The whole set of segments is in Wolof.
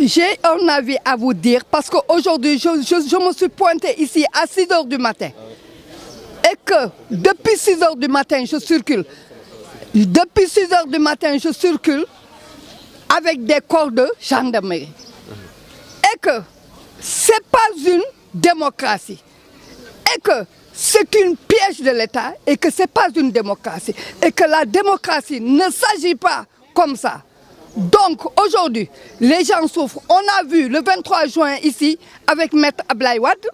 J'ai un avis à vous dire parce qu'aujourd'hui, je me suis pointée ici à 6 h du matin. Et que depuis 6 h du matin, je circule. Depuis 6 h du matin, je circule avec des corps de gendarmerie. Et que ce n'est pas une démocratie. Et que c'est une piège de l'État et que ce n'est pas une démocratie. Et que la démocratie ne s'agit pas comme ça. Donc aujourd'hui, les gens souffrent. On a vu le 23 juin ici avec Maître Abdoulaye Wade.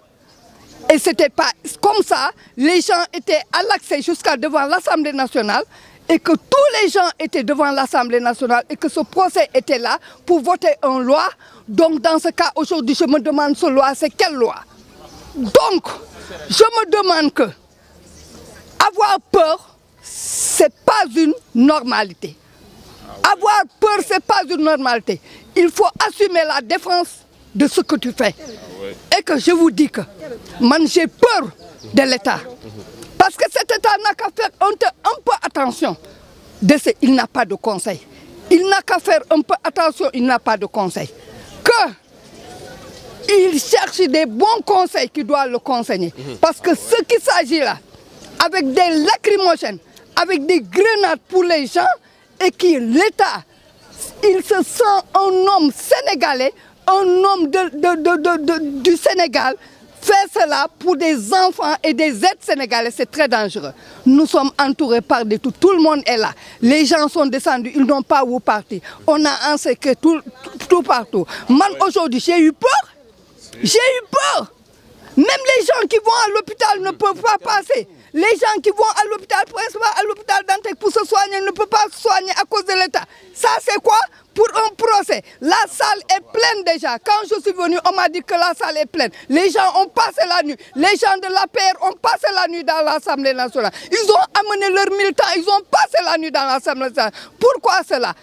Et ce n'était pas comme ça. Les gens étaient à l'accès jusqu'à devant l'Assemblée nationale. Et que tous les gens étaient devant l'Assemblée nationale. Et que ce procès était là pour voter une loi. Donc dans ce cas, aujourd'hui, je me demande ce loi, c'est quelle loi? Donc, je me demande que avoir peur, ce n'est pas une normalité. Avoir peur, ce n'est pas une normalité. Il faut assumer la défense de ce que tu fais. Et que je vous dis que moi j'ai peur de l'État. Parce que cet État n'a qu'à faire un peu attention. Il n'a pas de conseil. Il n'a qu'à faire un peu attention, il n'a pas de conseil. Il cherche des bons conseils qui doivent le conseiller. Parce que ce qu'il s'agit là, avec des lacrymogènes, avec des grenades pour les gens, et que l'État, il se sent un homme sénégalais, un homme du Sénégal, fait cela pour des enfants et des aides sénégalais, c'est très dangereux. Nous sommes entourés par des tout le monde est là. Les gens sont descendus, ils n'ont pas où partir. On a un secret tout partout. Moi, aujourd'hui, j'ai eu peur. J'ai eu peur. Même les gens qui vont à l'hôpital ne peuvent pas passer. Les gens qui vont à l'hôpital, à l'hôpital Dantec pour se soigner, ne peuvent pas se soigner à cause de l'État. Ça, c'est quoi? Pour un procès. La salle est pleine déjà. Quand je suis venue, on m'a dit que la salle est pleine. Les gens ont passé la nuit. Les gens de l'APR ont passé la nuit dans l'Assemblée nationale. Ils ont amené leurs militants, ils ont passé la nuit dans l'Assemblée nationale. Pourquoi cela?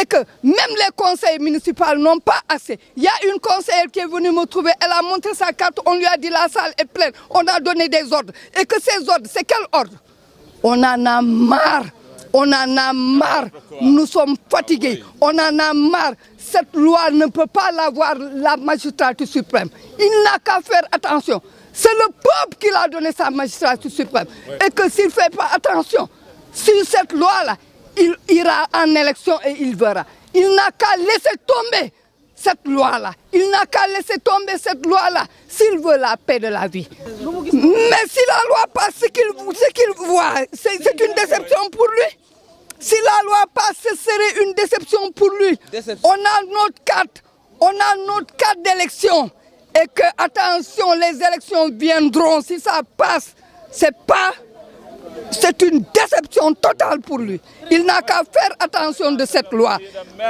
Et que même les conseils municipaux n'ont pas assez. Il y a une conseillère qui est venue me trouver, elle a montré sa carte, on lui a dit la salle est pleine, on a donné des ordres. Et que ces ordres, c'est quel ordre? On en a marre, on en a marre, nous sommes fatigués, on en a marre. Cette loi ne peut pas l'avoir la magistrature suprême. Il n'a qu'à faire attention. C'est le peuple qui l'a donné sa magistrature suprême. Et que s'il ne fait pas attention sur cette loi-là, il ira en élection et il verra. Il n'a qu'à laisser tomber cette loi-là. Il n'a qu'à laisser tomber cette loi-là s'il veut la paix de la vie. Mais si la loi passe, ce qu'il voit, c'est une déception pour lui. Si la loi passe, ce serait une déception pour lui. On a notre carte d'élection. Et que, attention, les élections viendront. Si ça passe, c'est une déception totale pour lui. Il n'a qu'à faire attention de cette loi.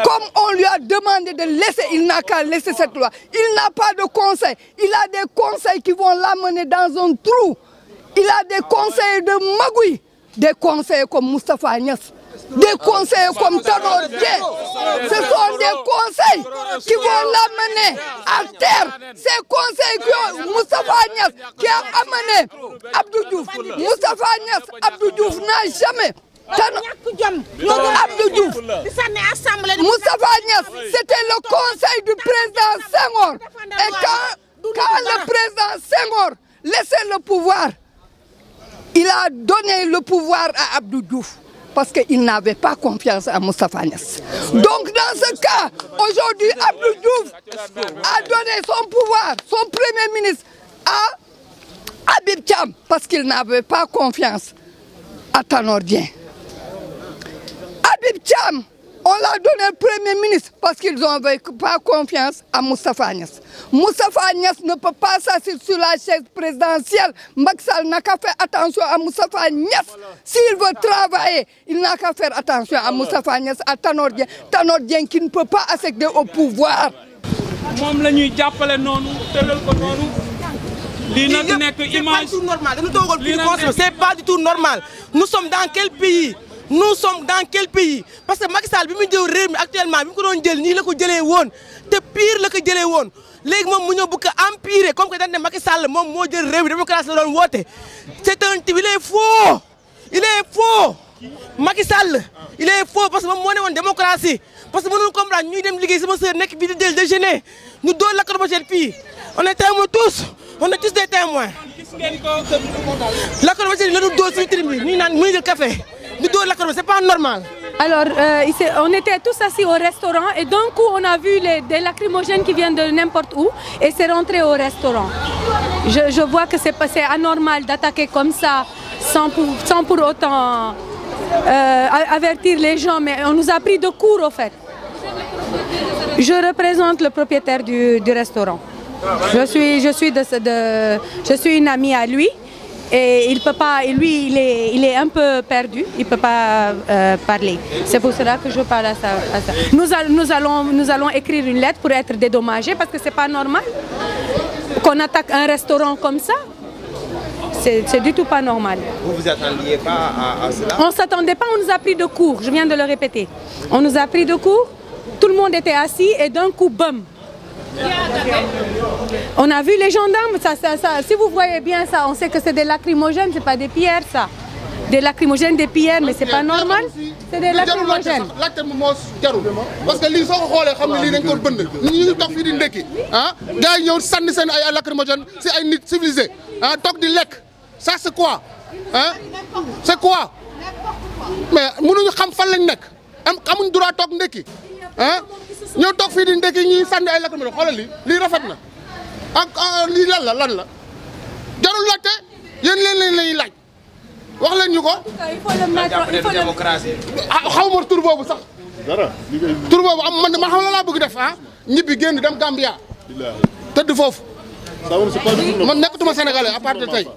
Comme on lui a demandé de laisser, il n'a qu'à laisser cette loi. Il n'a pas de conseil. Il a des conseils qui vont l'amener dans un trou. Il a des conseils de magouille. Des conseils comme Moustapha Niasse. Des conseils comme Tanor Dieng. Ce sont des conseils qui vont l'amener à terre. Ces conseils que Moustapha Niasse qui a amené Abdou Diouf. Moustapha Niasse, Abdou Diouf n'a jamais. Abdou Diouf. Moustapha Niasse, c'était le conseil du président Senghor. Et quand le président Senghor laissait le pouvoir, il a donné le pouvoir à Abdou Diouf. Parce qu'il n'avait pas confiance à Moustapha Niasse. Donc dans ce cas, aujourd'hui, Abdou Diouf a donné son pouvoir, son premier ministre, à Habib Thiam, parce qu'il n'avait pas confiance à Tanor Dieng. Habib Thiam, on l'a donné le premier ministre parce qu'ils n'avaient pas confiance à Moustapha Niasse. Moustapha Niasse ne peut pas s'asseoir sur la chaise présidentielle. Macky Sall n'a qu'à faire attention à Moustapha Niasse. S'il veut travailler, il n'a qu'à faire attention à Moustapha Niasse, à Tanor Dieng. Tanor Dieng qui ne peut pas accéder au pouvoir. C'est pas du tout normal. Nous sommes dans quel pays? Nous sommes dans quel pays? Parce que Macky Sall, actuellement, c'est pire le que jëlee woon. Léegi moom mu ñëw bëgg empirer comme que dañ ne Macky Sall moom moo jël réew mi démocratie la doon woote. C'est un type, il est faux. Il est faux. Macky Sall il est faux parce que moom moo ne woon démocratie parce que mënuñu comprendre ñuy dem liggéey sama sœur nekk fii di del déjeuner ñu doon lacrymogène fii on est témoins tous on est tous des témoins lacrymogène la ñu doon suñu tribune bi ñu naan muy jël café ñu doon lacrymogène c'est pas normal. Alors, on était tous assis au restaurant et d'un coup, on a vu des lacrymogènes qui viennent de n'importe où et c'est rentré au restaurant. Je vois que c'est anormal d'attaquer comme ça sans pour autant avertir les gens, mais on nous a pris de court au fait. Je représente le propriétaire du restaurant. Je suis une amie à lui. Et il peut pas, lui, il est un peu perdu, il peut pas parler. C'est pour cela que je parle à ça. Nous allons écrire une lettre pour être dédommagés parce que c'est pas normal qu'on attaque un restaurant comme ça. C'est du tout pas normal. Vous vous attendiez pas à cela? On s'attendait pas, on nous a pris de court. Je viens de le répéter. On nous a pris de court. Tout le monde était assis et d'un coup, bam. On a vu les gendarmes, si vous voyez bien ça, on sait que c'est des lacrymogènes, c'est pas des pierres ça. Des lacrymogènes, des pierres, mais c'est pas normal. C'est des lacrymogènes. Parce que lii soo ko xoolee xam ne lii dañ ko bënd ñu ngi toog fii di ndekki ah gars yi ñëw sànni seen ay lacrymogène si ay nit civilisé ah toog di lekk ça c'est quoi ah c'est quoi mais mënuñu xam fan lañ nekk amuñ droit toog ndekki ah ñëw toog fii di ndekki ñuy sànni ay lacrymogène xoolal lii rafet na ak lii lan la jarul laajte yéen leen lañuy laaj wax leen ñu ko. Il faut le mettre, démocratie. xaw ma tur boobu sax. dara tur boobu am man xam la laa bëgg def ah ñibbi génn dem Gambia. tëdd foofu. man nekkatuma sénégalais à part de tey.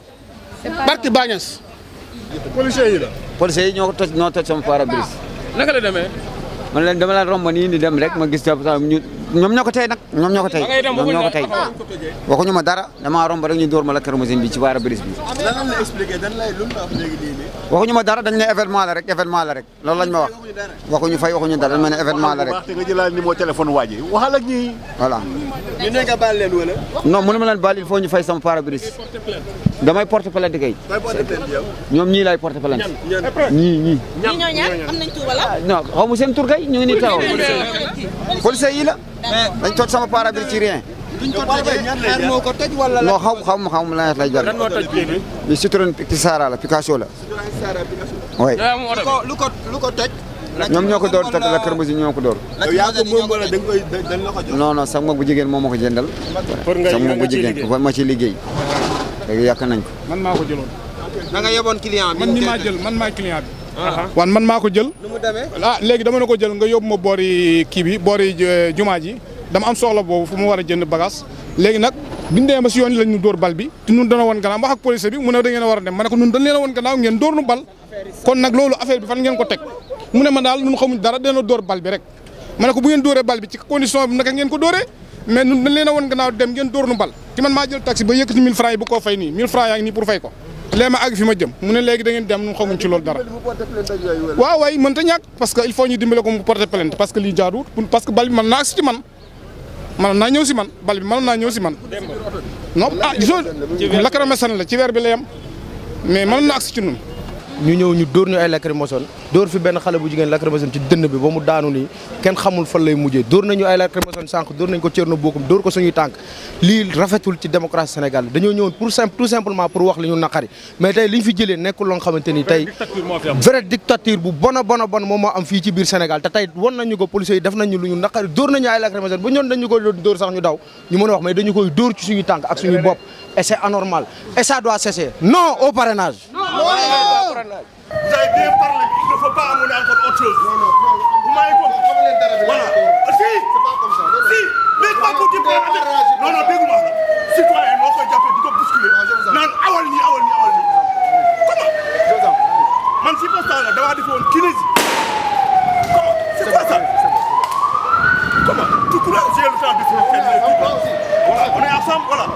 barki Bagnès. policiers yi la. policiers yi ñoo toj sama pare-brise. naka la demee. man leen dama la romb nii di dem rek ma gis ñoom ñoo ko tey nag ñoom ñoo ko tey waxuñu ma dara dama romb rek ñu dóor ma la lacrymogène bi ci pare-brise bi. lan la expliqué dan lay lu mu wax léegi nii. waxuñu ma dara dañ ne événement la rek loolu lañ ma wax waxuñu fay waxuñu dara dañ ma ne événement la rek. te nga jëlaat numéro téléphone waa ji waxal ak ñi. voilà. ñu ne nga baal leen wala. non mënu ma leen baal il faut ñu fay sama pare-brise. damay porter plainte kay. ñoom ñii lay porter plainte. ñii. ñoo ñaar am nañ tur wala. non xaw ma seen tur kay ñu ngi nii taxaw. policiers yi la. dañ toj sama pare-brise ci rien. duñ ko tojee xeer moo ko toj wala. non xaw ma la lay jar. lan moo toj kii bi. li Citroën Sara la Picasso la. oui. lu ko toj. ñoom ñoo ko door toj la lacrymogène ñoo ko door. yow yaa ko moom wala dañ la ko jox. non sama mag bu jigéen moom ma ko jëndal. sama mag bu jigéen ma ci liggéey. léegi yàq nañ ko. man maa ko jëloon. da nga yeboon client bi. man mi maa jël man maay client bi. wan man maa ko jël. nu mu demee. léegi dama ne ko jël nga yóbbu ma boori kii bi boori jumaa ji dama am soxla boobu fu mu war a jënd bagage léegi nag biñu demee ba si yoon yi lañ ñu dóor bal bi te ñun dana woon gannaaw wax ak police bi mu ne da ngeen a war a dem ma ne ko ñun dañ leen a woon gannaaw ngeen dóor nu bal kon nag loolu affaire bi fan ngeen ko teg mu ne ma daal ñun xamuñ dara dana dóor bal bi rek ma ne ko bu ngeen dóoree bal bi ci condition bi naka ngeen ko dóoree mais ñun dañ leen a woon gannaaw dem ngeen dóor nu bal ci man maa jël taxi ba yëkkati 1000 francs yi bu koo fay nii 1000 francs yaa ngi nii pour fay ko léegi ma àgg fi ma jëm mu ne léegi da ngeen dem ñun xamuñ ci loolu dara waaw waay mënta ñàkk parce que il faut ñu dimbale ko mu porter plainte parce que lii jaaduwul parce que bal bi mën naa agsi ci man mënoon naa ñëw si man bal bi mënoon naa ñëw si man non gisoo lacrymogène la ci weer bi la yem mais mënoon naa agsi ci ñun. ñu ñëw ñu dóor ñu ay lacrymogène dóor fi benn xale bu jigéen lacrymogène ci dënn bi ba mu daanu nii kenn xamul fan lay mujjee dóor nañu ay lacrymogène sànq dóor nañ ko Thierno Bocoum dóor ko suñuy tànk lii rafetul ci démocratie Sénégal dañoo ñëwoon tout simplement pour wax li ñu naqari mais tey li ñu fi jëlee nekkul loo xamante ni tey vraie dictature bu bon moom moo am fii ci biir Sénégal te tey won nañu ko policiers yi def nañu lu ñu naqari dóor nañu ay lacrymogène bu ñoon dañu ko dóor sax ñu daw ñu mën a wax mais dañu koy dóor ci suñuy tànk ak suñuy bopp et c'est anormal et ça doit cesser non au parrainage. Vous avez bien parlé, il ne faut pas amener encore autre chose. Vous m'avez compris. Voilà. Si, c'est pas comme ça. Si, mais pas pour dire non, dégg-moi. Citoyen, on peut japper, du coup, bousculer. Non, awal ni. Comment? Man, si pas ça, là, d'avoir des fois une kinésie. Comment? C'est pas ça. Comment? Tout le monde, j'ai le temps de faire. Voilà, on est ensemble, voilà.